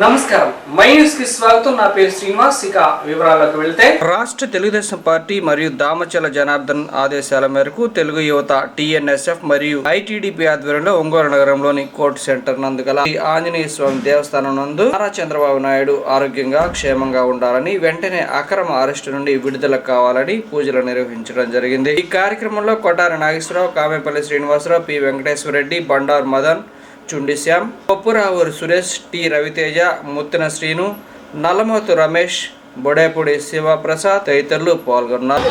నమస్కారం, my news కి స్వాగతం. నా పేరు శ్రీనివాస్. ఇక వివరాలకు వెళ్తే, రాష్ట్ర తెలుగుదేశం పార్టీ మరియు దామచల జనార్దన్ ఆదేశాల మేరకు తెలుగు యువత టీఎన్ఎస్ఎఫ్ మరియు ఐటీడీపీ ఆధ్వర్యంలో ఒంగోలు నగరంలోని కోర్టు సెంటర్ నందు గల ఆంజనేయ స్వామి దేవస్థానం నందు నారా చంద్రబాబు నాయుడు ఆరోగ్యంగా క్షేమంగా ఉండాలని, వెంటనే అక్రమ అరెస్టు నుండి విడుదల కావాలని పూజలు నిర్వహించడం జరిగింది. ఈ కార్యక్రమంలో కొట్టారి నాగేశ్వరరావు, కామేపల్లి శ్రీనివాసరావు, పి వెంకటేశ్వర రెడ్డి, బండారు మదన్, చుండి శ్యామ్, పప్పురావూరు సురేష్, టి రవితేజ, ముత్తిన శ్రీను, నల్లమోతు రమేష్, బొడేపూడి శివప్రసాద్ తదితరులు పాల్గొన్నారు.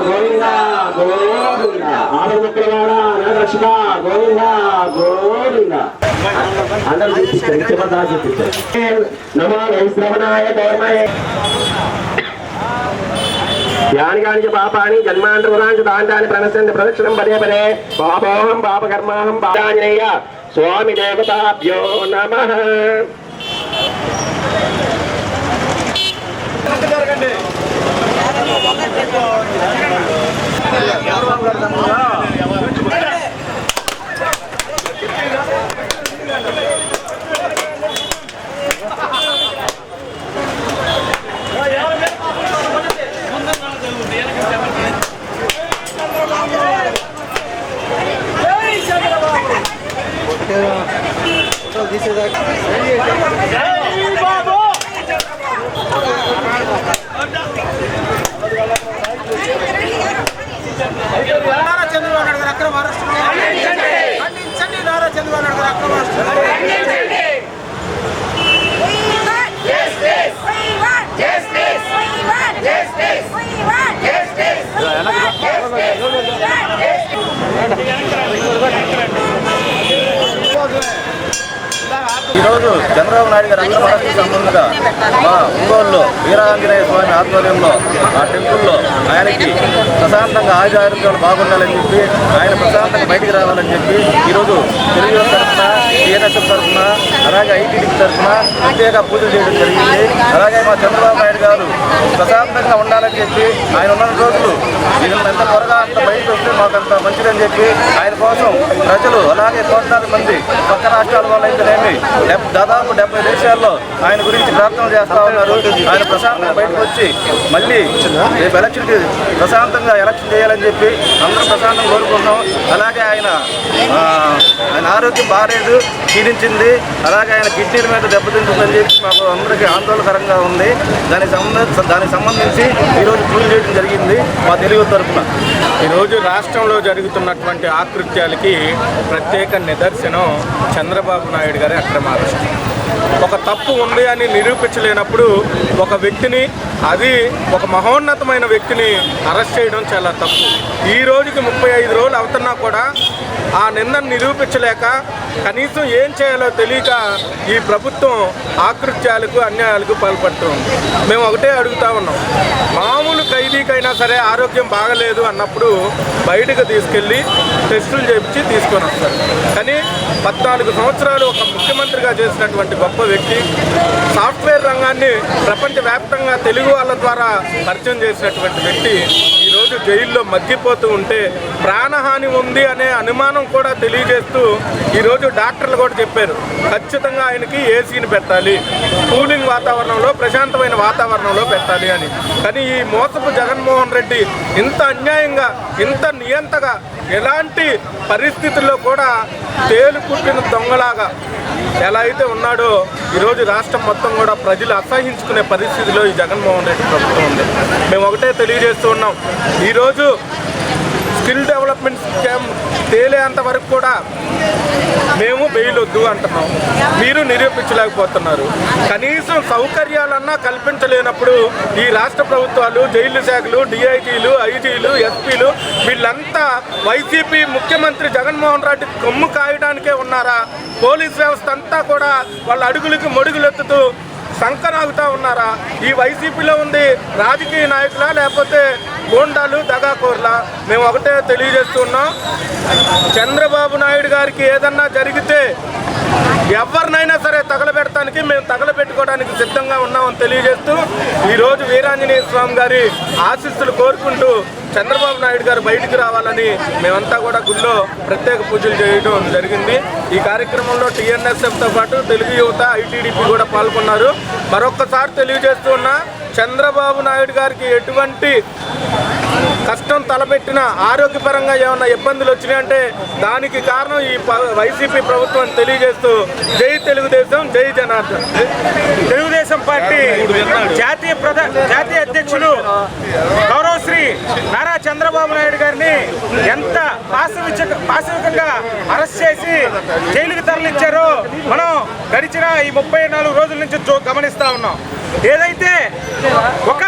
గోవిందా గోవిందా ఆడముక్కలవాడ నరక్షక గోవిందా గోవిందా అందరూ చూపించారు. నమో వైశ్రవణాయ ధర్మయే ధ్యానికాని పాపాని జన్మాంతరాంచ దాంతాన్ని ప్రణశ్యంతి ప్రదక్షిణం పదే పదే పాపోహం పాపకర్మాహం పాదాంజనేయ స్వామి దేవతాభ్యో నమః. ఈరోజు చంద్రబాబు నాయుడు గారి అక్రమాలకు సంబంధంగా మా ఒంగోలులో వీరాంజనేయ స్వామి ఆధ్వర్యంలో ఆ టెంపుల్లో ఆయనకి ప్రశాంతంగా ఆరోగ్యాలు బాగుండాలని చెప్పి, ఆయన ప్రశాంతంగా బయటికి రావాలని చెప్పి ఈరోజు తెలుగు తరఫున, టీఎన్ఎస్ఎఫ్ తరఫున, అలాగే ఐటీడీపీ తరఫున ప్రత్యేక పూజలు చేయడం జరిగింది. అలాగే మా చంద్రబాబు నాయుడు గారు ప్రశాంతంగా ఉండాలని చెప్పి, ఆయన ఉన్న రోజులు ఎంత త్వరగా అంత బయటకు వస్తే మాకు అంత మంచిదని చెప్పి ఆయన కోసం ప్రజలు, అలాగే కోట్లాది మంది పక్క రాష్ట్రాల వాళ్ళు అయితేనేమి దాదాపు 70 దేశాల్లో ఆయన గురించి ప్రార్థన చేస్తూ ఉన్నారు. ఆయన ప్రశాంతంగా బయటకు వచ్చి మళ్ళీ రేపు ఎలక్షన్కి ప్రశాంతంగా ఎలక్షన్ చేయాలని చెప్పి అందరూ ప్రశాంతంగా కోరుకుంటున్నాం. అలాగే ఆయన ఆరోగ్యం బాగాలేదు, క్షీణించింది. అలాగే ఆయన కిడ్నీల మీద దెబ్బతింటుందని చెప్పి మాకు అందరికీ ఆందోళనకరంగా ఉంది. దానికి సంబంధించి ఈరోజు పూజ చేయడం జరిగింది మా తెలుగు తరఫున. ఈరోజు రాష్ట్రంలో జరుగుతున్నటువంటి ఆకృత్యాలకి ప్రత్యేక నిదర్శనం చంద్రబాబు నాయుడు గారి అక్రమ అరెస్ట్. ఒక తప్పు ఉంది అని నిరూపించలేనప్పుడు ఒక వ్యక్తిని, అది ఒక మహోన్నతమైన వ్యక్తిని అరెస్ట్ చేయడం చాలా తప్పు. ఈ రోజుకి 35 రోజులు అవుతున్నా కూడా ఆ నిందను నిరూపించలేక, కనీసం ఏం చేయాలో తెలియక ఈ ప్రభుత్వం ఆకృత్యాలకు, అన్యాయాలకు పాల్పడుతుంది. మేము ఒకటే అడుగుతా ఉన్నాం, మామూలు ఖైదీకైనా సరే ఆరోగ్యం బాగలేదు అన్నప్పుడు బయటకు తీసుకెళ్ళి టెస్టులు చేయించి తీసుకొని వస్తారు. కానీ 14 సంవత్సరాలు ఒక ముఖ్యమంత్రిగా చేసినటువంటి గొప్ప వ్యక్తి, సాఫ్ట్వేర్ రంగాన్ని ప్రపంచవ్యాప్తంగా తెలుగు వాళ్ళ ద్వారా పరిచయం చేసినటువంటి వ్యక్తి ఈరోజు జైల్లో మగ్గిపోతూ ఉంటే, ప్రాణహాని ఉంది అనే అనుమానం కూడా తెలియజేస్తూ ఈరోజు డాక్టర్లు కూడా చెప్పారు, ఖచ్చితంగా ఆయనకి ఏసీని పెట్టాలి, కూలింగ్ వాతావరణంలో, ప్రశాంతమైన వాతావరణంలో పెట్టాలి అని. కానీ ఈ మోసపు జగన్మోహన్ రెడ్డి ఇంత అన్యాయంగా, ఇంత నియంతగా, ఎలాంటి పరిస్థితుల్లో కూడా తేలుకుట్టిన దొంగలాగా ఎలా అయితే ఉన్నాడో ఈరోజు రాష్ట్రం మొత్తం కూడా ప్రజలు అసహించుకునే పరిస్థితిలో ఈ జగన్మోహన్ రెడ్డి ప్రభుత్వం ఉంది. మేము ఒకటే తెలియజేస్తూ ఉన్నాం, ఈరోజు స్కిల్ డెవలప్మెంట్ తేలేంత వరకు కూడా మేము బెయిల్ వద్దు అంటున్నాం, మీరు నిరూపించలేకపోతున్నారు. కనీసం సౌకర్యాలన్నా కల్పించలేనప్పుడు ఈ రాష్ట్ర ప్రభుత్వాలు, జైలు శాఖలు, డిఐజీలు, ఐజీలు, ఎస్పీలు వీళ్ళంతా వైసీపీ ముఖ్యమంత్రి జగన్మోహన్ రెడ్డి కొమ్ము కాయడానికే ఉన్నారా? పోలీస్ వ్యవస్థ అంతా కూడా వాళ్ళ అడుగులకి మొడుగులెత్తుతూ సంకనాగుతూ ఉన్నారా? ఈ వైసీపీలో ఉంది రాజకీయ నాయకులా లేకపోతే గూండాలు, దగాకోర్లా? మేము ఒకటే తెలియజేస్తున్నాం, చంద్రబాబు నాయుడు గారికి ఏదన్నా జరిగితే ఎవరినైనా సరే తగలబెడటానికి మేము తగలబెట్టుకోవడానికి సిద్ధంగా ఉన్నామని తెలియజేస్తూ ఈరోజు వీరాంజనేయ స్వామి గారి ఆశీస్సులు కోరుకుంటూ చంద్రబాబు నాయుడు గారు బయటికి రావాలని మేమంతా కూడా గుళ్ళో ప్రత్యేక పూజలు చేయడం జరిగింది. ఈ కార్యక్రమంలో టీఎన్ఎస్ఎఫ్తో పాటు తెలుగు యువత, ఐటీడీపీ కూడా పాల్గొన్నారు. మరొక్కసారి తెలియజేస్తున్నా, చంద్రబాబు నాయుడు గారికి ఎటువంటి కష్టం తలపెట్టినా, ఆరోగ్యపరంగా ఏమైనా ఇబ్బందులు వచ్చినాయంటే దానికి కారణం ఈ వైసీపీ ప్రభుత్వం తెలియజేస్తూ జై తెలుగుదేశం, జై జనార్దన్. తెలుగుదేశం పార్టీ జాతీయ అధ్యక్షులు గౌరవశ్రీ నారా చంద్రబాబు నాయుడు గారిని ఎంత పాశవికంగా అరెస్ట్ చేసి జైలుకి తరలించారో మనం గడిచిన ఈ 34 రోజుల నుంచి గమనిస్తా ఉన్నాం. ఏదైతే ఒక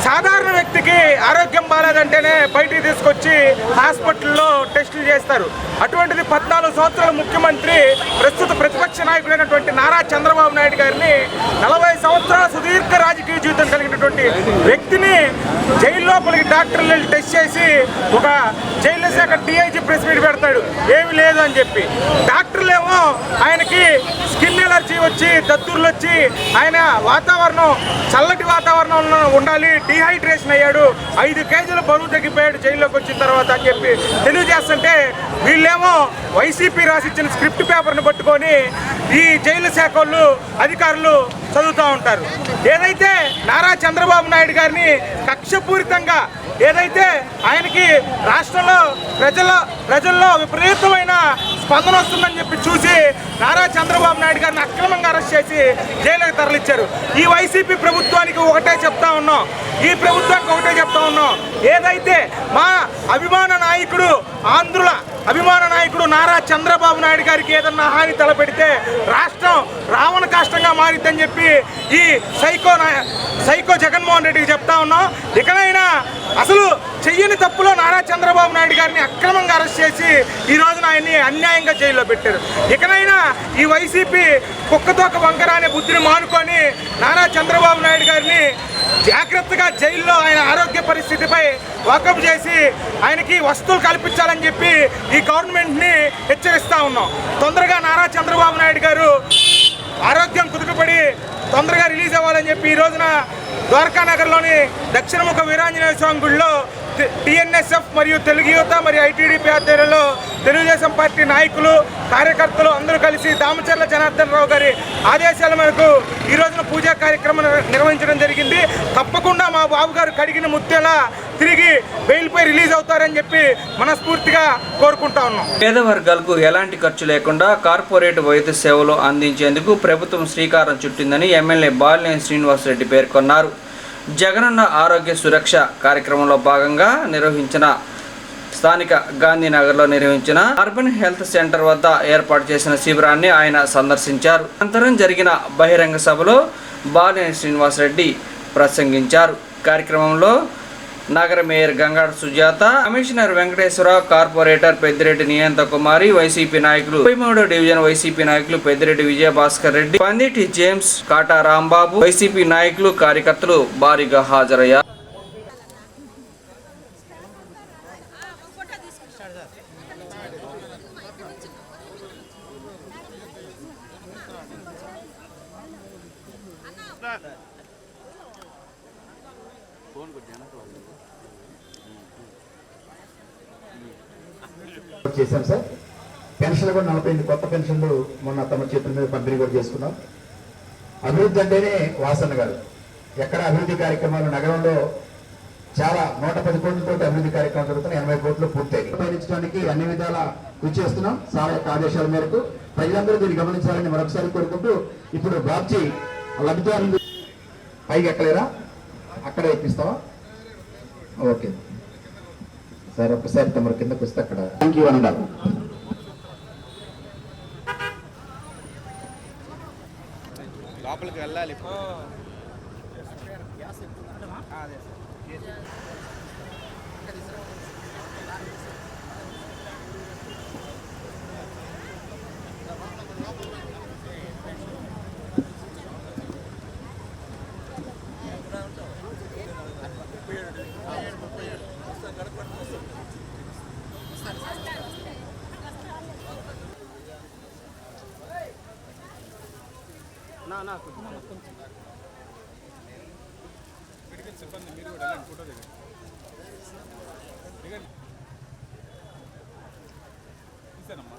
సాధారణ వ్యక్తికి ఆరోగ్యం బాగాలేదంటేనే బయటికి తీసుకొచ్చి హాస్పిటల్లో టెస్టులు చేస్తారు. అటువంటిది 14 సంవత్సరాల ముఖ్యమంత్రి, ప్రస్తుత ప్రతిపక్ష నాయకుడైనటువంటి నారా చంద్రబాబు నాయుడు గారిని, 40 సంవత్సరాల సుదీర్ఘ రాజకీయ జీవితం కలిగినటువంటి వ్యక్తిని జైలు లోపలికి డాక్టర్లు టెస్ట్ చేసి ఒక జైలు శాఖ డిఐజీ ప్రెస్ మీట్ పెడతాడు, ఏమి లేదు అని చెప్పి. డాక్టర్లు ఏమో ఆయనకి స్కిన్ ఎలర్జీ వచ్చి, దద్దుర్లు వచ్చి, ఆయన వాతావరణం చల్లటి వాతావరణంలో ఉండాలి, డిహైడ్రేషన్ అయ్యాడు, 5 కేజీల బరువు తగ్గిపోయాడు జైల్లోకి వచ్చిన తర్వాత అని చెప్పి తెలియజేస్తుంటే, వీళ్ళేమో వైసీపీ రాసిచ్చిన స్క్రిప్ట్ పేపర్ని పట్టుకొని ఈ జైలు శాఖ వాళ్ళు, అధికారులు చదువుతూ ఉంటారు. ఏదైతే నారా చంద్రబాబు నాయుడు గారిని కక్షపూరితంగా, ఏదైతే ఆయనకి రాష్ట్రంలో ప్రజల్లో విపరీతమైన స్పందన వస్తుందని చెప్పి చూసి నారా చంద్రబాబు నాయుడు గారిని అక్రమంగా అరెస్ట్ చేసి జైలుకి తరలించారు. ఈ వైసీపీ ప్రభుత్వానికి ఒకటే చెప్తా ఉన్నాం, ఈ ప్రభుత్వానికి ఒకటే చెప్తా ఉన్నాం, ఏదైతే మా అభిమాన నాయకుడు, ఆంధ్రుల అభిమాన నాయకుడు నారా చంద్రబాబు నాయుడు గారికి ఏదన్నా హాని తలపెడితే రాష్ట్రం రావణ కాష్టంగా మారిద్దని చెప్పి ఈ సైకో జగన్మోహన్ రెడ్డికి చెప్తా ఉన్నాం. ఇకనైనా అసలు చెయ్యని తప్పులో నారా చంద్రబాబు నాయుడు గారిని అక్రమంగా అరెస్ట్ చేసి ఈ రోజున ఆయన్ని అన్యాయంగా జైల్లో పెట్టారు. ఇకనైనా ఈ వైసీపీ కుక్కతోక వంకర అనే బుద్ధిని మానుకొని నారా చంద్రబాబు నాయుడు గారిని జాగ్రత్తగా జైల్లో ఆయన ఆరోగ్య పరిస్థితిపై వాకప్ చేసి ఆయనకి వస్తువులు కల్పించాలని చెప్పి ఈ గవర్నమెంట్ని హెచ్చరిస్తూ ఉన్నాం. తొందరగా నారా చంద్రబాబు నాయుడు గారు ఆరోగ్యం కుదుటపడి తొందరగా రిలీజ్ అవ్వాలని చెప్పి ఈ రోజున ద్వారకానగర్లోని దక్షిణముఖ వీరాంజనేయ స్వామి గుడిలో టీఎన్ఎస్ఎఫ్ మరియు తెలుగు యువత మరియు ఐటీడీపీ ఆధ్వర్యంలో తెలుగుదేశం పార్టీ నాయకులు, కార్యకర్తలు అందరూ కలిసి దామచర్ల జనార్దన్ రావు గారి ఆదేశాల మేరకు ఈ రోజున పూజా కార్యక్రమం నిర్వహించడం జరిగింది. తప్పకుండా మా బాబు గారు కడిగిన ముత్యాలా తిరిగి బెయిల్పై రిలీజ్ అవుతారని చెప్పి మనస్ఫూర్తిగా కోరుకుంటా ఉన్నాం. పేద వర్గాలకు ఎలాంటి ఖర్చు లేకుండా కార్పొరేట్ వైద్య సేవలు అందించేందుకు ప్రభుత్వం శ్రీకారం చుట్టిందని ఎమ్మెల్యే బాలినేని శ్రీనివాసరెడ్డి పేర్కొన్నారు. జగనన్న ఆరోగ్య సురక్ష కార్యక్రమంలో భాగంగా స్థానిక గాంధీనగర్లో నిర్వహించిన అర్బన్ హెల్త్ సెంటర్ వద్ద ఏర్పాటు చేసిన శిబిరాన్ని ఆయన సందర్శించారు. అనంతరం జరిగిన బహిరంగ సభలో బాలినేని శ్రీనివాసరెడ్డి ప్రసంగించారు. కార్యక్రమంలో నగర mayor Gangada Sujatha, commissioner Venkateswara, corporator Peddireddy నియంత కుమారి, వైసీపీ నాయకులు 33వ డివిజన్ వైసీపీ నాయకులు పెద్దిరెడ్డి విజయభాస్కర్ రెడ్డి, పందిటి జేమ్స్, కాటా రాంబాబు, వైసీపీ నాయకులు, కార్యకర్తలు భారీగా హాజరయ్యారు. చేశాం సార్. పెన్షన్లు కూడా 48 కొత్త పెన్షన్లు మొన్న తమ చేతుల మీద పంపిణీ కూడా చేసుకున్నాం. అభివృద్ధి అంటేనే వాసన్న గారు. ఎక్కడ అభివృద్ధి కార్యక్రమాలు నగరంలో చాలా 110 కోట్లతో అభివృద్ధి కార్యక్రమాలు జరుగుతున్నాయి. 80 కోట్లు పూర్తయి పయనించడానికి అన్ని విధాల కృషి చేస్తున్నాం. సార్ యొక్క ఆదేశాల మేరకు ప్రజలందరూ దీన్ని గమనించాలని మరొకసారి కోరుకుంటూ, ఇప్పుడు బాబ్జీ లబ్ధిదారులు పైకి ఎక్కలేరా, అక్కడే ఎక్కిస్తావా? ఓకే. సార్ ఒకసారి తమ కిందకు వస్తే అక్కడ థ్యాంక్ యూ అన్నారు. లోపలికి వెళ్ళాలి. సిబ్బంది మీరు కూడా వెళ్ళండి, ఫోటో దిగండి. తీసానమ్మా.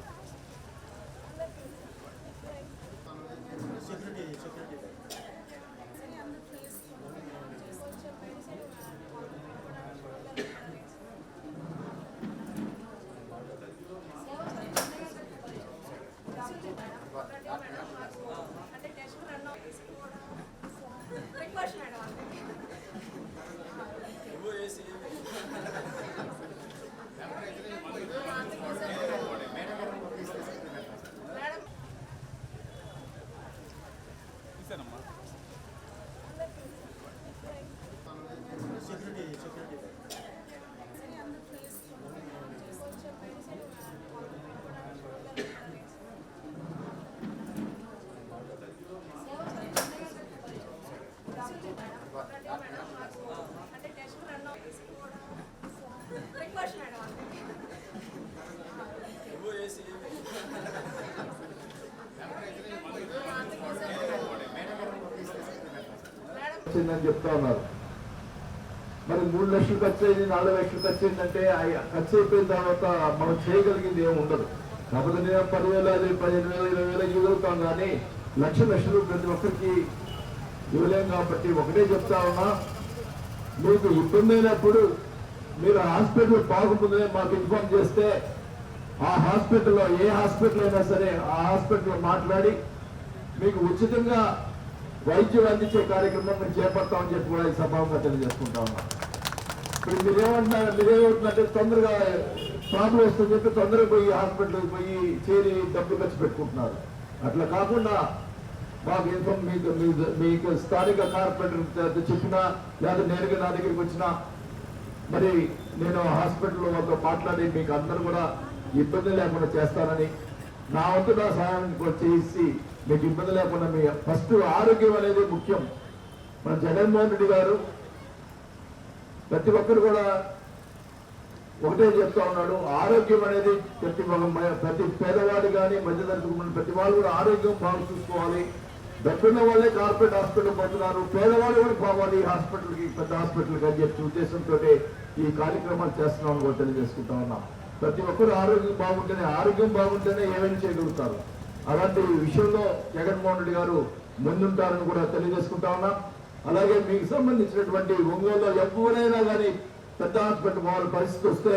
తీసానమ్మా. వచ్చిందని చెప్తా ఉన్నారు. మరి 3 లక్షలు ఖర్చు అయింది, 4 లక్షలు ఖర్చు అయిందంటే ఖర్చు అయిపోయిన తర్వాత మనం చేయగలిగింది ఏమి ఉండదు. కాకపోతే నేను 10,000, 15,000, 20,000 ఇవ్వగలుగుతాం, కానీ లక్షలు ప్రతి ఒక్కరికి ఇవ్వలేం. కాబట్టి ఒకటే చెప్తా ఉన్నా, మీకు ఇబ్బంది అయినప్పుడు మీరు హాస్పిటల్ బాగుంటుందని మాకు ఇన్ఫార్మ్ చేస్తే ఆ హాస్పిటల్లో, ఏ హాస్పిటల్ అయినా సరే ఆ హాస్పిటల్లో మాట్లాడి మీకు ఉచితంగా వైద్యం అందించే కార్యక్రమం మేము చేపడతామని చెప్పి కూడా ఈ సభాగా తెలియజేసుకుంటా ఉన్నాం. ఇప్పుడు మీరేమంటున్నారంటే తొందరగా ప్రాబ్లం వస్తుందని చెప్పి తొందరగా పోయి హాస్పిటల్కి పోయి చేరి డబ్బులు ఖర్చు పెట్టుకుంటున్నారు. అట్లా కాకుండా మాకు ఇన్ఫార్మ్ మీకు స్థానిక కార్పొరేటర్ చెప్పినా లేదా నేరుగా నా దగ్గరికి వచ్చినా మరి నేను హాస్పిటల్లో వాళ్ళతో మాట్లాడి మీకు అందరూ కూడా ఇబ్బంది లేకుండా చేస్తానని, నా వంతు నా సహాయాన్ని కూడా చేసి మీకు ఇబ్బంది లేకుండా మీ ఫస్ట్ ఆరోగ్యం అనేది ముఖ్యం. మన జగన్మోహన్ రెడ్డి గారు ప్రతి ఒక్కరు కూడా ఒకటే చెప్తా ఉన్నాడు, ఆరోగ్యం అనేది ప్రతి పేదవాడు కానీ మధ్యతరగతి ప్రతి వాళ్ళు కూడా ఆరోగ్యం బాగా చూసుకోవాలి. డబ్బున్న వాళ్ళే కార్పొరేట్ హాస్పిటల్ పోతున్నారు, పేదవాళ్ళు కూడా పోవాలి హాస్పిటల్కి, పెద్ద హాస్పిటల్కి అని చెప్పి ఉద్దేశంతో ఈ కార్యక్రమాలు చేస్తున్నామని కూడా తెలియజేసుకుంటా ఉన్నాం. ప్రతి ఒక్కరు ఆరోగ్యం బాగుంటేనే ఏమైనా చేయగలుగుతారు. అలాంటి విషయంలో జగన్మోహన్ రెడ్డి గారు ముందుంటారని కూడా తెలియజేసుకుంటా ఉన్నాం. అలాగే మీకు సంబంధించినటువంటి ఒంగోలులో ఎవరైనా కానీ పెద్ద హాస్పిటల్ పోవాల పరిస్థితి వస్తే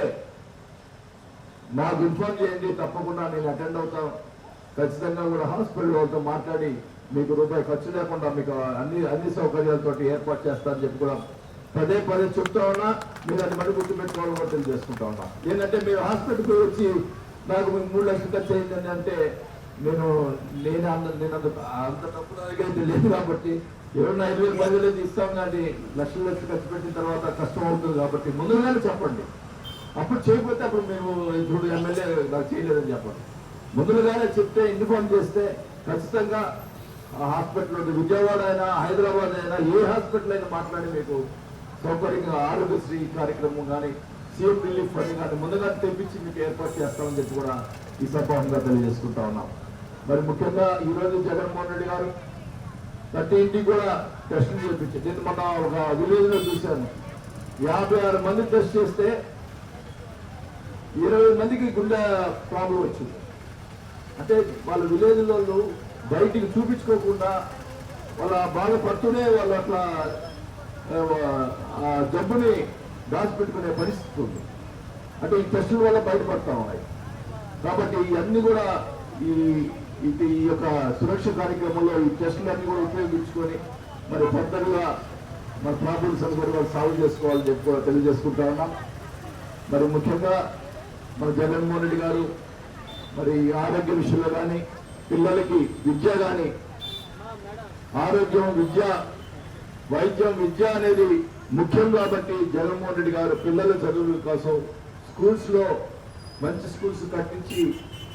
మాకు ఇన్ఫార్మ్ చేయండి, తప్పకుండా నేను అటెండ్ అవుతాను. ఖచ్చితంగా కూడా హాస్పిటల్ వాళ్ళతో మాట్లాడి మీకు రూపాయి ఖర్చు లేకుండా మీకు అన్ని సౌకర్యాలతో ఏర్పాటు చేస్తారని చెప్పి కూడా పదే చెప్తా ఉన్నా. మీరు అది మరి గుర్తుపెట్టుకోవాలని కూడా తెలియజేసుకుంటా ఉన్నా. ఏంటంటే మీరు హాస్పిటల్కి వచ్చి నాకు 3 లక్షలు ఖర్చు అయిందని అంటే నేను అంత డబ్బులు అడిగైతే లేదు. కాబట్టి ఎవరైనా 5,000, 10,000 ఇస్తాం, కానీ లక్షలు ఖర్చు పెట్టిన తర్వాత కష్టం అవుతుంది. కాబట్టి ముందుగానే చెప్పండి. అప్పుడు చేయకపోతే అప్పుడు మేము ఇప్పుడు ఎమ్మెల్యే నాకు చేయలేదని చెప్పండి. ముందుగానే చెప్తే ఇన్ఫార్మ్ చేస్తే ఖచ్చితంగా హాస్పిటల్ విజయవాడ అయినా హైదరాబాద్ అయినా ఏ హాస్పిటల్ అయినా మాట్లాడి మీకు సౌకర్యంగా ఆరోగ్యశ్రీ కార్యక్రమం కానీ సీఎం రిలీఫ్ ఫండ్ కానీ ముందుగా తెప్పించి మీకు ఏర్పాటు చేస్తామని చెప్పి కూడా ఈ సభాముగా తెలియజేసుకుంటా ఉన్నాం. మరి ముఖ్యంగా ఈరోజు జగన్మోహన్ రెడ్డి గారు ప్రతి ఇంటికి కూడా టెస్టులు చేయించారు. నేను మొన్న ఒక విలేజ్ లో చూశాను, 56 మంది టెస్ట్ చేస్తే 20 మందికి గుండె ప్రాబ్లం వచ్చింది. అంటే వాళ్ళ విలేజ్లలో బయటికి చూపించుకోకుండా వాళ్ళ బాధపడుతూనే వాళ్ళు అట్లా జబ్బుని దాచిపెట్టుకునే పరిస్థితి ఉంది. అంటే ఈ టెస్టుల వల్ల బయటపడతా ఉన్నాయి. కాబట్టి ఇవన్నీ కూడా ఈ యొక్క సురక్ష కార్యక్రమంలో ఈ టెస్టులన్నీ కూడా ఉపయోగించుకొని మరి ఫర్దర్గా మన ప్రాబ్లమ్స్ అని కూడా సాల్వ్ చేసుకోవాలని చెప్పి తెలియజేసుకుంటా ఉన్నాం. మరి ముఖ్యంగా మన జగన్మోహన్ రెడ్డి గారు మరి ఆరోగ్య విషయంలో కానీ పిల్లలకి విద్య కానీ ఆరోగ్యం విద్య వైద్యం విద్య అనేది ముఖ్యం కాబట్టి జగన్మోహన్ రెడ్డి గారు పిల్లల చదువుల కోసం స్కూల్స్లో మంచి స్కూల్స్ కట్టించి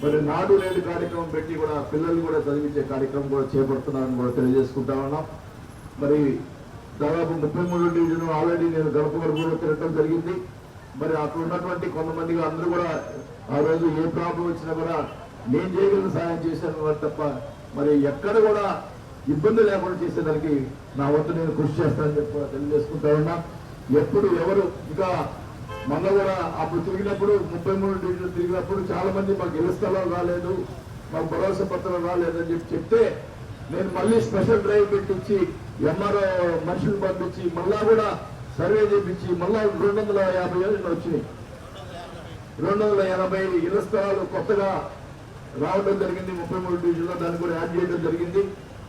మరి నాడు నేడు కార్యక్రమం పెట్టి కూడా పిల్లల్ని కూడా చదివించే కార్యక్రమం కూడా చేపడుతున్నారని కూడా తెలియజేసుకుంటా ఉన్నాం. మరి దాదాపు 33 డివిజన్ ఆల్రెడీ నేను గడప వరకు కూడా తిరగడం జరిగింది. మరి అక్కడ ఉన్నటువంటి కొంతమందిగా అందరూ కూడా ఆ రోజు ఏ ప్రాబ్లం వచ్చినా కూడా నేను చేయగలిగిన సాయం చేశాను తప్ప మరి ఎక్కడ కూడా ఇబ్బంది లేకుండా చేసేదానికి నా వంతు నేను కృషి చేస్తానని చెప్పి తెలియజేసుకుంటా ఉన్నా. ఎప్పుడు ఎవరు ఇంకా మొన్న కూడా అప్పుడు తిరిగినప్పుడు 33 డివిజన్ తిరిగినప్పుడు చాలా మంది మాకు ఇళ్ల స్థలం రాలేదు, మాకు భరోసా పత్రం రాలేదని చెప్తే నేను మళ్ళీ స్పెషల్ డ్రైవ్ పెట్టించి ఎంఆర్ఓ మనుషులు పంపించి మళ్ళా కూడా సర్వే చేయించి మళ్ళా 250 వచ్చినాయి. 280 ఇళ్ల స్థలాలు కొత్తగా రావడం జరిగింది 33 డివిజన్లో. దాన్ని కూడా యాడ్ చేయడం జరిగింది.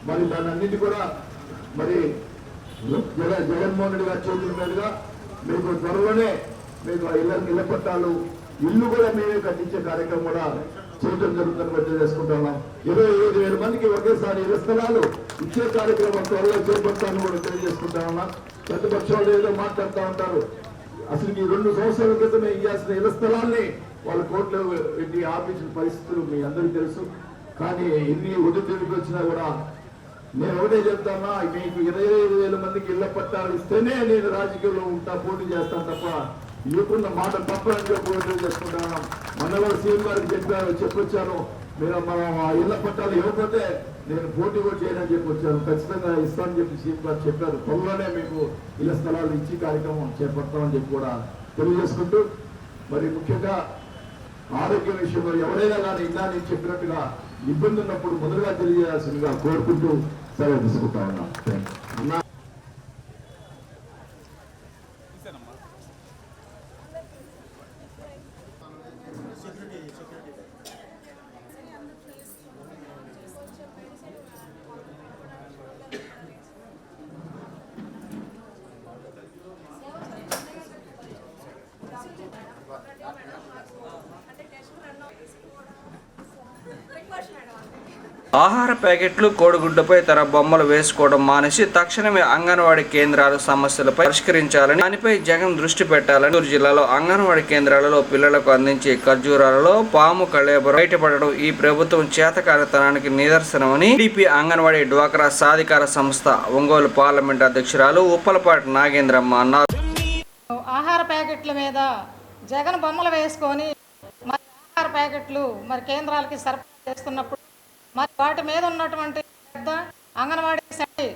మరి దాని అన్నింటి కూడా మరి జగన్మోహన్ రెడ్డి గారి చేతుల మీదుగా మీకు త్వరలోనే మీకు ఇళ్ల పట్టాలు ఇల్లు కూడా మేమే కట్టించే కార్యక్రమం కూడా చేయడం జరుగుతుందని తెలియజేసుకుంటున్నాం. 25,000 మందికి ఒకేసారి ఇళ్ల స్థలాలు ఇచ్చే కార్యక్రమం త్వరలో చేపడతానని కూడా తెలియజేసుకుంటా ఉన్నాం. ప్రతిపక్షాలు ఏదో మాట్లాడుతూ ఉంటారు. అసలు ఈ 2 సంవత్సరాల క్రితమే ఇవ్వాల్సిన ఇళ్ల స్థలాల్ని వాళ్ళ కోర్టులో పెట్టి ఆపించిన పరిస్థితులు మీ అందరికీ తెలుసు. కానీ ఎన్ని ఒడిదుడుకులు వచ్చినా కూడా నేను ఒకటే చెప్తానా, మీకు 25,000 మందికి ఇళ్ల పట్టాలు ఇస్తేనే నేను రాజకీయంలో ఉంటా, పోటీ చేస్తాను తప్ప ఇవ్వకుండా మాట తప్పని చెప్పి చేసుకుంటాను. మన కూడా సీఎం గారికి చెప్పొచ్చాను, మీరు మనం ఆ ఇళ్ల పట్టాలు ఇవ్వకపోతే నేను పోటీ కూడా చేయనని చెప్పి వచ్చాను. ఖచ్చితంగా ఇస్తానని చెప్పి సీఎం గారు చెప్పారు. త్వరలోనే మీకు ఇళ్ల స్థలాలు ఇచ్చి కార్యక్రమం చేపడతామని చెప్పి కూడా తెలియజేసుకుంటూ మరి ముఖ్యంగా ఆరోగ్య విషయంలో ఎవరైనా కానీ ఇలా నేను చెప్పినట్టుగా ఇబ్బంది ఉన్నప్పుడు మొదలుగా తెలియజేయాల్సిందిగా కోరుకుంటూ సెలవు తీసుకుంటా ఉన్నాం. ఆహార ప్యాకెట్లు కోడిగుడ్డుపై తన బొమ్మలు వేసుకోవడం మానేసి తక్షణమే అంగన్వాడీ కేంద్రాల సమస్యలపై పరిష్కరించాలని, దానిపై జగన్ దృష్టి పెట్టాలని చిత్తూరు జిల్లాలో అంగన్వాడీ కేంద్రాలలో పిల్లలకు అందించే ఖర్జూరాలలో పాము కళేబరం బయటపడడం ఈ ప్రభుత్వం చేతకానితనానికి నిదర్శనమని టీడీపీ అంగన్వాడీ డ్వాక్రా సాధికార సంస్థ ఒంగోలు పార్లమెంట్ అధ్యక్షురాలు ఉప్పలపాటి నాగేంద్రమ్మ అన్నారు. ఆహార ప్యాకెట్ల మీద జగన్ బొమ్మలు వేసుకొని మరి ఆహార ప్యాకెట్లు మరి కేంద్రాలకి సరఫరా చేస్తున్నప్పుడు మరి వాటి మీద ఉన్నటువంటి పెద్ద అంగన్వాడీ సరి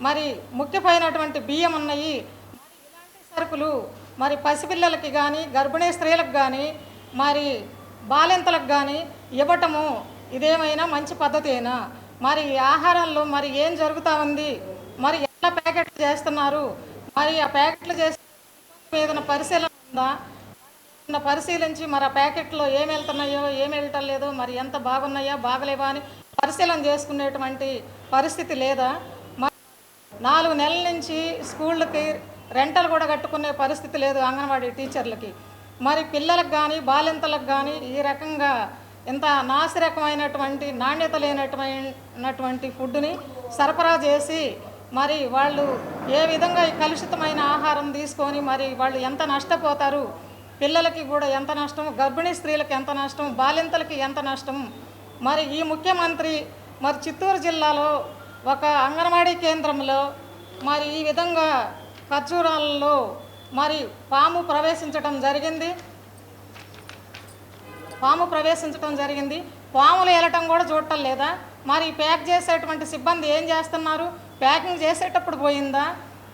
మరి ముఖ్యమైనటువంటి బియ్యం ఉన్నాయి. మరి ఇలాంటి సరుకులు మరి పసిపిల్లలకి కానీ గర్భిణీ స్త్రీలకు కానీ మరి బాలింతలకు కానీ ఇవ్వటము ఇదేమైనా మంచి పద్ధతేనా? మరి ఆహారంలో మరి ఏం జరుగుతూ ఉంది, మరి ఎలా ప్యాకెట్లు చేస్తున్నారు, మరి ఆ ప్యాకెట్లు చేసే మీద పరిశీలన ఉందా? పరిశీలించి మరి ఆ ప్యాకెట్లో ఏమి వెళ్తున్నాయో ఏమి వెళ్ళటం లేదో, మరి ఎంత బాగున్నాయో బాగలేవా అని పరిశీలన చేసుకునేటువంటి పరిస్థితి లేదా? మరి 4 నెలల నుంచి స్కూళ్ళకి రెంటలు కూడా కట్టుకునే పరిస్థితి లేదు అంగన్వాడీ టీచర్లకి. మరి పిల్లలకు కానీ బాలింతలకు కానీ ఈ రకంగా ఇంత నాసిరకమైనటువంటి నాణ్యత లేనటువంటి ఫుడ్ని సరఫరా చేసి మరి వాళ్ళు ఏ విధంగా ఈ కలుషితమైన ఆహారం తీసుకొని మరి వాళ్ళు ఎంత నష్టపోతారు, పిల్లలకి కూడా ఎంత నష్టం, గర్భిణీ స్త్రీలకు ఎంత నష్టం, బాలింతలకి ఎంత నష్టం. మరి ఈ ముఖ్యమంత్రి మరి చిత్తూరు జిల్లాలో ఒక అంగన్వాడీ కేంద్రంలో మరి ఈ విధంగా ఖర్జూరాలలో మరి పాము ప్రవేశించడం జరిగింది. పాములు వెళ్ళటం కూడా చూడటం లేదా? మరి ప్యాక్ చేసేటువంటి సిబ్బంది ఏం చేస్తున్నారు? ప్యాకింగ్ చేసేటప్పుడు పోయిందా,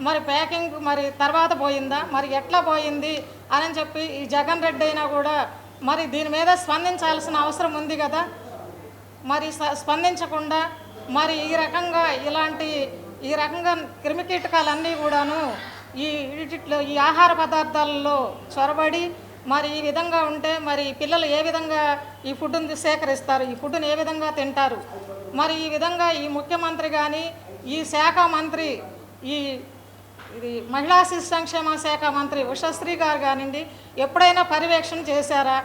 మరి ప్యాకింగ్ మరి తర్వాత పోయిందా, మరి ఎట్లా పోయింది అని చెప్పి ఈ జగన్ రెడ్డి అయినా కూడా మరి దీని మీద స్పందించాల్సిన అవసరం ఉంది కదా. మరి స్పందించకుండా మరి ఈ రకంగా క్రిమికీటకాలన్నీ కూడాను ఈ ఆహార పదార్థాలలో చొరబడి మరి ఈ విధంగా ఉంటే మరి పిల్లలు ఏ విధంగా ఈ ఫుడ్ని సేకరిస్తారు, ఈ ఫుడ్ని ఏ విధంగా తింటారు? మరి ఈ విధంగా ఈ ముఖ్యమంత్రి కానీ ఈ శాఖ మంత్రి ఈ ఇది మహిళా శిశు సంక్షేమ శాఖ మంత్రి ఉషశ్రీ గారు కానివ్వండి ఎప్పుడైనా పర్యవేక్షణ చేశారా?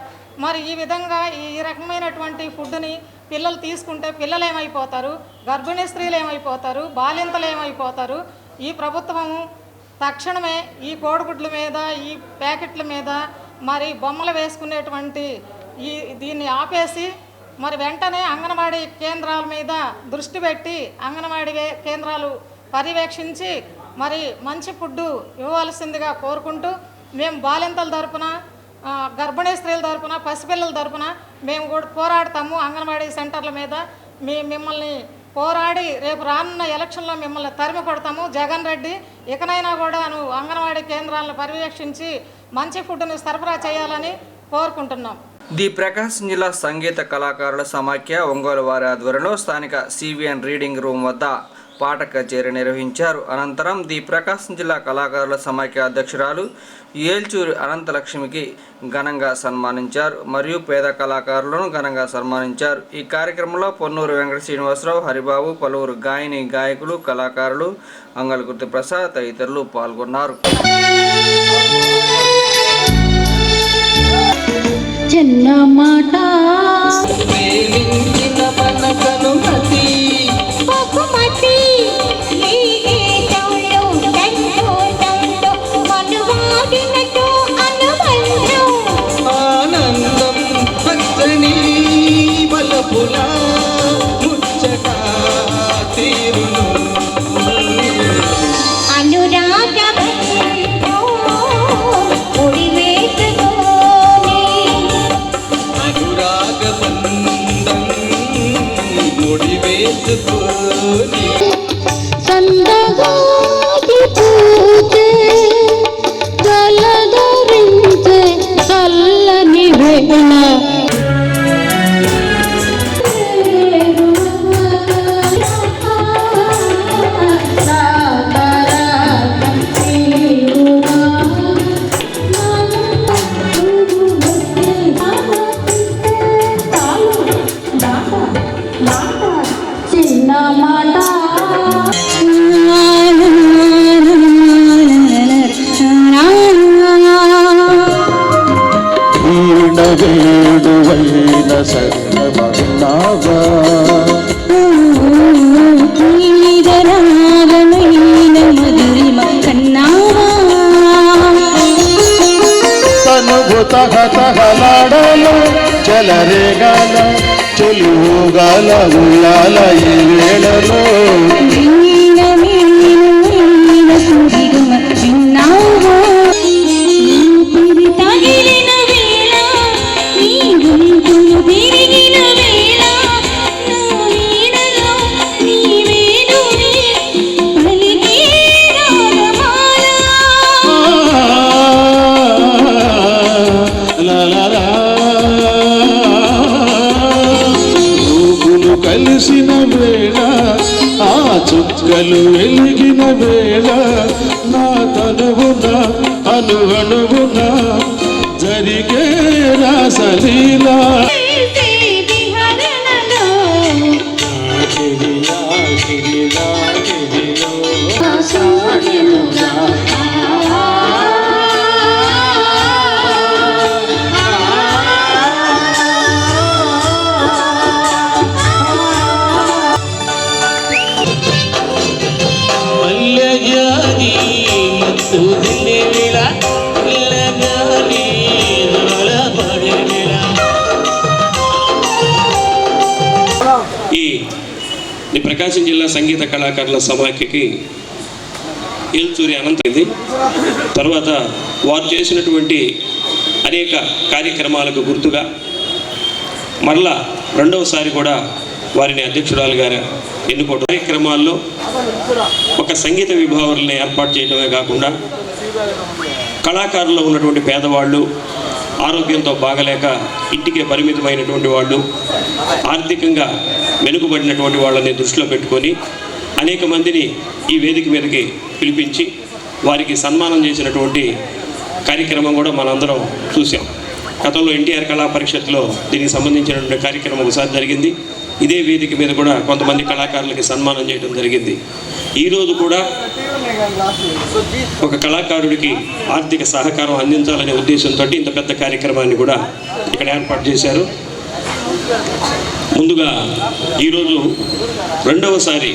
మరి ఈ విధంగా ఈ రకమైనటువంటి ఫుడ్ని పిల్లలు తీసుకుంటే పిల్లలు ఏమైపోతారు, గర్భిణీ స్త్రీలు ఏమైపోతారు, బాలింతలు ఏమైపోతారు? ఈ ప్రభుత్వము తక్షణమే ఈ కోడిగుడ్ల మీద, ఈ ప్యాకెట్ల మీద, మరి బొమ్మలు వేసుకునేటువంటి దీన్ని ఆపేసి మరి వెంటనే అంగన్వాడీ కేంద్రాల మీద దృష్టి పెట్టి అంగన్వాడీ కేంద్రాలు పర్యవేక్షించి మరి మంచి ఫుడ్డు ఇవ్వాల్సిందిగా కోరుకుంటూ, మేము బాలింతల తరపున, గర్భిణీ స్త్రీల తరపున, పసిపిల్లల తరపున మేము కూడా పోరాడతాము. అంగన్వాడీ సెంటర్ల మీద మిమ్మల్ని పోరాడి రేపు రానున్న ఎలక్షన్లో మిమ్మల్ని తరిమి కొడతాము. జగన్ రెడ్డి ఇకనైనా కూడా నువ్వు అంగన్వాడీ కేంద్రాలను పర్యవేక్షించి మంచి ఫుడ్ని సరఫరా చేయాలని కోరుకుంటున్నాం. ది ప్రకాశం జిల్లా సంగీత కళాకారుల సమాఖ్య ఒంగోలు వారి ఆధ్వర్యంలో స్థానిక సివిఎన్ రీడింగ్ రూమ్ వద్ద పాట కచేరీ నిర్వహించారు. అనంతరం ది ప్రకాశం జిల్లా కళాకారుల సమాఖ్య అధ్యక్షురాలు ఏల్చూరి అనంతలక్ష్మికి ఘనంగా సన్మానించారు మరియు పేద కళాకారులను ఘనంగా సన్మానించారు. ఈ కార్యక్రమంలో పొన్నూరు వెంకట శ్రీనివాసరావు, హరిబాబు, పలువురు గాయని గాయకులు, కళాకారులు, అంగళగుర్తి ప్రసాద్ తదితరులు పాల్గొన్నారు. చిన్నమాట సందగాది పూజే జలధరించే చల్లని వేళ వేడువైన సర్వమన్నావా తనువు తహతహలాడల చెలరేగాల చెలుగాల ఉయ్యాల ఈ వేళలో కలిసిన వేళ ఆ చుక్కలు వెలిగిన వేళ నా తనువున అనువనువున జరిగే రాసలీలా ఈ ప్రకాశం జిల్లా సంగీత కళాకారుల సమాఖ్యకి ఏల్చూరి అనంతది. తర్వాత వారు చేసినటువంటి అనేక కార్యక్రమాలకు గుర్తుగా మరలా రెండవసారి కూడా వారిని అధ్యక్షురాలుగా ఎన్నుకోవడం, కార్యక్రమాల్లో ఒక సంగీత విభావాలను ఏర్పాటు చేయడమే కాకుండా కళాకారుల్లో ఉన్నటువంటి పేదవాళ్ళు, ఆరోగ్యంతో బాగలేక ఇంటికే పరిమితమైనటువంటి వాళ్ళు, ఆర్థికంగా వెనుకబడినటువంటి వాళ్ళని దృష్టిలో పెట్టుకొని అనేక మందిని ఈ వేదిక మీదకి పిలిపించి వారికి సన్మానం చేసినటువంటి కార్యక్రమం కూడా మనందరం చూసాం. గతంలో ఎన్టీఆర్ కళా పరిషత్లో దీనికి సంబంధించినటువంటి కార్యక్రమం ఒకసారి జరిగింది. ఇదే వేదిక మీద కూడా కొంతమంది కళాకారులకి సన్మానం చేయడం జరిగింది. ఈరోజు కూడా ఒక కళాకారుడికి ఆర్థిక సహకారం అందించాలనే ఉద్దేశంతో ఇంత పెద్ద కార్యక్రమాన్ని కూడా ఇక్కడ ఏర్పాటు చేశారు. ముందుగా ఈరోజు రెండవసారి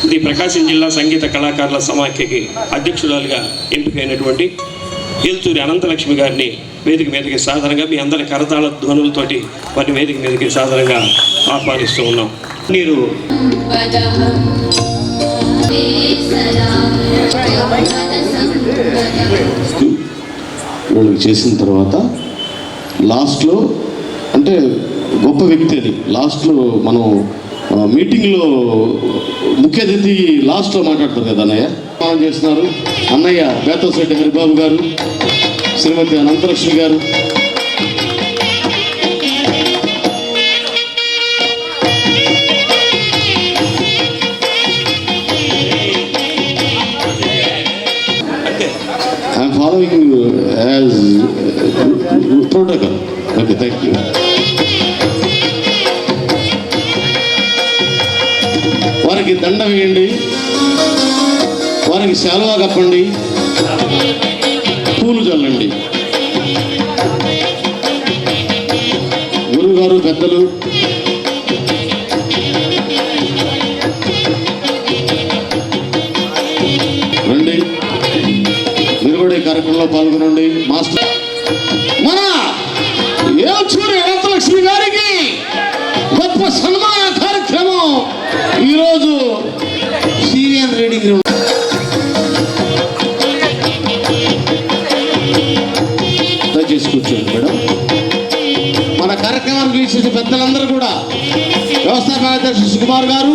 ఇది ప్రకాశం జిల్లా సంగీత కళాకారుల సమాఖ్యకి అధ్యక్షురాలుగా ఎంపికైనటువంటి ఏల్చూరి అనంతలక్ష్మి గారిని వేదిక మీదకి సాధారణంగా మీ అందరి కరతాళ ధ్వనులతోటి వారిని వేదిక మీదకి సాధారణంగా ఆహ్వానిస్తూ ఉన్నాం. మీరు వాళ్ళకి చేసిన తర్వాత లాస్ట్లో అంటే గొప్ప వ్యక్తి అని లాస్ట్లో మనం మీటింగ్లో ముఖ్య అతిథి లాస్ట్లో మాట్లాడతారు కదా అన్నయ్య చేస్తున్నారు. అన్నయ్య బేతశెట్టి హరిబాబు గారు, శ్రీమతి అనంతలక్ష్మి గారు, I'm following as protocol. Okay, thank you. వారికి దండ వేయండి, వారికి శాలువా కప్పండి, పూలు చల్లండి. గురువుగారు, పెద్దలు, రండి, మీరు కూడా ఈ కార్యక్రమంలో పాల్గొనండి. మాస్టర్ మన ఏల్చూరి అనంతలక్ష్మి గారికి గొప్ప సన్మాన కార్యక్రమం ఈరోజు సీరియల్ రీడింగ్ రూమ్. దయచేసి కూర్చోండి మేడం. మన కార్యక్రమానికి వీక్షించే పెద్దలందరూ కూడా వ్యవస్థాపక అధ్యక్షుడు సుకుమార్ గారు,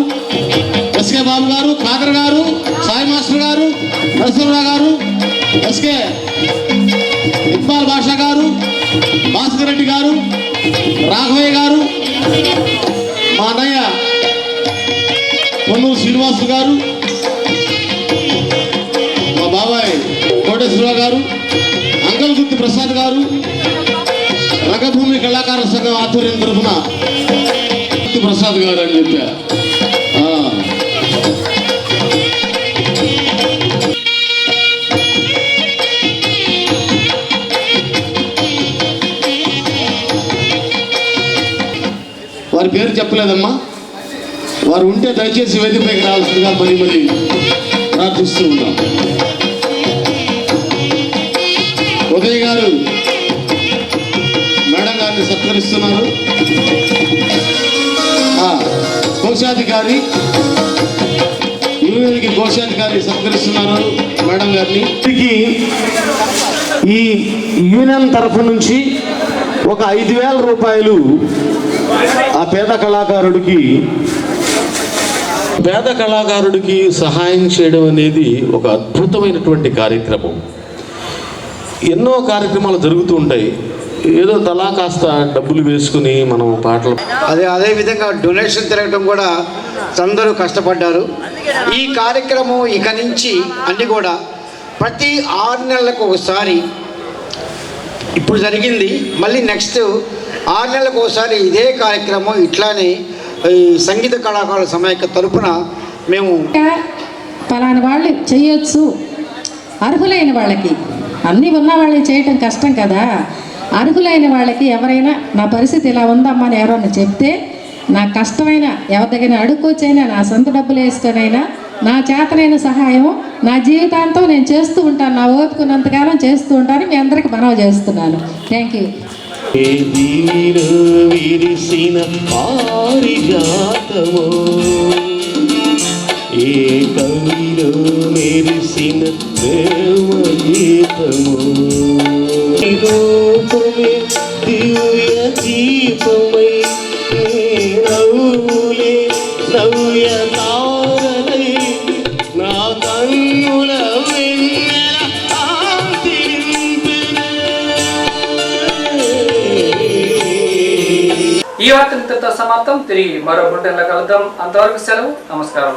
ఎస్కే బాబు గారు, ఖాదర్ గారు, సాయి మాస్టర్ గారు, నరసింహరావు గారు, ఎస్కే ఇక్బాల్ బాషా గారు, భాస్కర్ రెడ్డి గారు, రాఘవయ్య గారు, మా అన్నయ్య పొన్నూరు శ్రీనివాసు గారు, మా బాబాయ్ కోటేశ్వరరావు గారు, అంకల్ గుత్తి ప్రసాద్ గారు, రంగభూమి కళాకార సంఘం ఆధ్వర్యం తరఫున గుత్తి ప్రసాద్ గారు అని చెప్పా. వారి పేరు చెప్పలేదమ్మా. వారు ఉంటే దయచేసి వేదికపైకి రావాల్సిందిగా మరి ప్రార్థిస్తూ ఉన్నాం. ఉదయ్ గారు మేడం గారిని సత్కరిస్తున్నారు. కోశాధికారి యూనియన్కి కోశాధికారి సత్కరిస్తున్నారు మేడం గారిని. ఈ యూనియన్ తరఫు నుంచి ఒక 5,000 రూపాయలు ఆ పేద కళాకారుడికి సహాయం చేయడం అనేది ఒక అద్భుతమైనటువంటి కార్యక్రమం. ఎన్నో కార్యక్రమాలు జరుగుతూ ఉంటాయి. ఏదో తలా కాస్త డబ్బులు వేసుకుని మనం పాటలు అదే విధంగా డొనేషన్ తిరగడం కూడా అందరూ కష్టపడ్డారు. ఈ కార్యక్రమం ఇక నుంచి అన్నీ కూడా ప్రతి 6 నెలలకు ఒకసారి, ఇప్పుడు జరిగింది, మళ్ళీ నెక్స్ట్ 6 నెలలకు ఒకసారి ఇదే కార్యక్రమం ఇట్లానే ఈ సంగీత కళాకారుల సమాఖ్య తరపున మేము పలానా వాళ్ళు చేయొచ్చు, అర్హులైన వాళ్ళకి, అన్నీ ఉన్న వాళ్ళకి చేయటం కష్టం కదా, అర్హులైన వాళ్ళకి ఎవరైనా నా పరిస్థితి ఇలా ఉందమ్మా అని ఎవరైనా చెప్తే, నాకు కష్టమైన ఎవరి దగ్గర అడుక్కొచ్చైనా, నా సొంత డబ్బులు వేసుకొనైనా, నా చేతనైన సహాయం నా జీవితాంతం నేను చేస్తూ ఉంటాను. నా ఓపుకున్నంతకాలం చేస్తూ ఉంటాను. మీ అందరికి మనవి చేస్తున్నాను. Thank you. విరిసిన పారిజాతమో, ఏ కవిలో మెరిసిన ప్రేమ గీతమో, రూపమే దివ్య దీపమై, నవ్వులే నవ్య తారలై, నా కన్నుల వెన్నెల కాంతి నింపెనే. ఈ వార్త ఇంతటితో సమాప్తం. తిరిగి మరో బులెటిన్లో కలుద్దాం. అంతవరకు సెలవు. నమస్కారం.